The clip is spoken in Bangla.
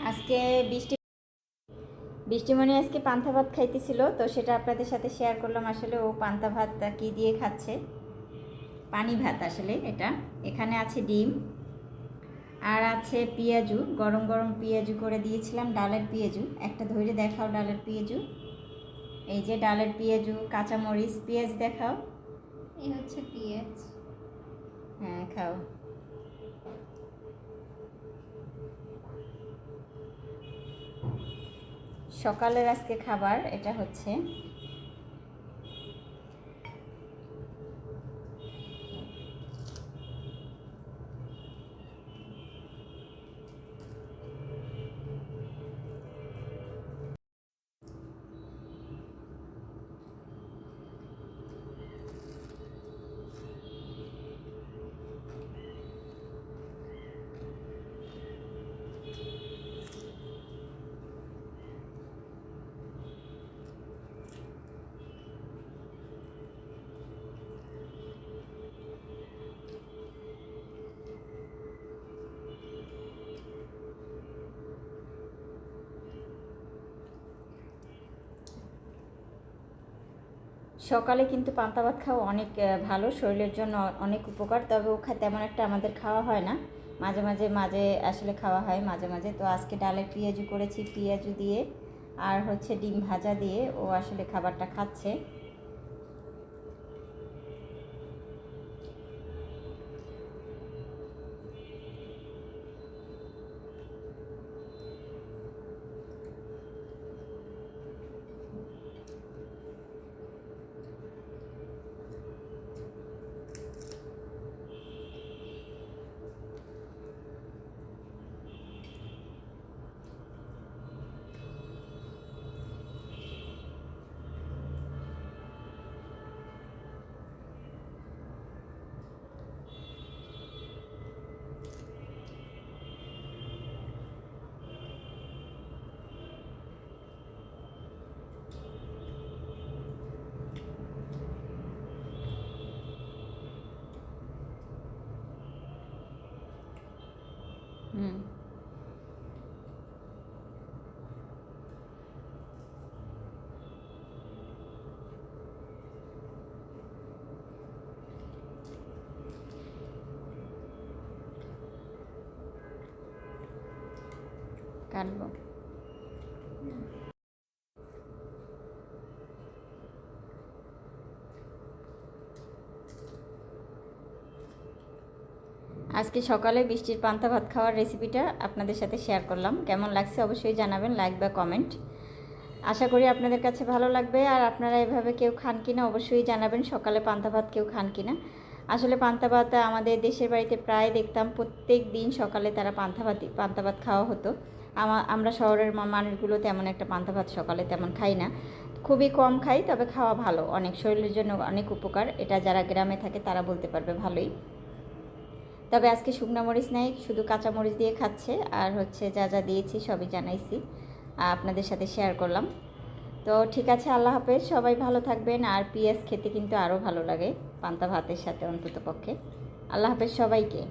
আজকে বৃষ্টিমণি আজকে পান্তা ভাত খাইতেছিল, তো সেটা আপনাদের সাথে শেয়ার করলাম। আসলে ও পান্তা ভাত কি দিয়ে খাচ্ছে, পানি ভাত আসলে এটা। এখানে আছে ডিম আর আছে পেঁয়াজু, গরম গরম পেঁয়াজু করে দিয়েছিলাম, ডালের পেঁয়াজু। একটা ধরে দেখাও ডালের পেঁয়াজু। এই যে ডালের পেঁয়াজু, কাঁচামরিচ, পেঁয়াজ দেখাও। এই হচ্ছে পেঁয়াজ। হ্যাঁ, খাও। সকালের আজকে খাবার এটা হচ্ছে। সকালে কিন্তু পান্তা ভাত খাওয়া অনেক ভালো, শরীরের জন্য অনেক উপকার। তবে ও তেমন একটা আমাদের খাওয়া হয় না, মাঝে মাঝে আসলে খাওয়া হয় মাঝে মাঝে। তো আজকে ডালের পেঁয়াজু করেছি, পেঁয়াজু দিয়ে আর হচ্ছে ডিম ভাজা দিয়ে ও আসলে খাবারটা খাচ্ছে। হুম, কাটবো। আজকে সকালে বৃষ্টির পান্তা ভাত খাওয়ার রেসিপিটা আপনাদের সাথে শেয়ার করলাম। কেমন লাগছে অবশ্যই জানাবেন, লাইক বা কমেন্ট। আশা করি আপনাদের কাছে ভালো লাগবে। আর আপনারা এভাবে কেউ খান কিনা অবশ্যই জানাবেন, সকালে পান্তা ভাত কেউ খান কিনা। আসলে পান্তা ভাত আমাদের দেশের বাড়িতে প্রায় দেখতাম প্রত্যেক দিন সকালে তারা পান্তা ভাত খাওয়া হতো। আমরা শহরের মানুষগুলো তেমন একটা পান্তা ভাত সকালে তেমন খাই না, খুবই কম খাই। তবে খাওয়া ভালো, অনেক শরীরের জন্য অনেক উপকার। এটা যারা গ্রামে থাকে তারা বলতে পারবে ভালোই। তবে আজকে শুকনো মরিচ নেই, শুধু কাঁচা মরিচ দিয়ে খাচ্ছে। আর হচ্ছে যা যা দিয়েছি সবই জানাইছি, আপনাদের সাথে শেয়ার করলাম। তো ঠিক আছে, আল্লাহ হাফেজ, সবাই ভালো থাকবেন। আর পেঁয়াজ খেতে কিন্তু আরও ভালো লাগে পান্তা ভাতের সাথে অন্তত পক্ষে। আল্লাহ হাফেজ সবাইকে।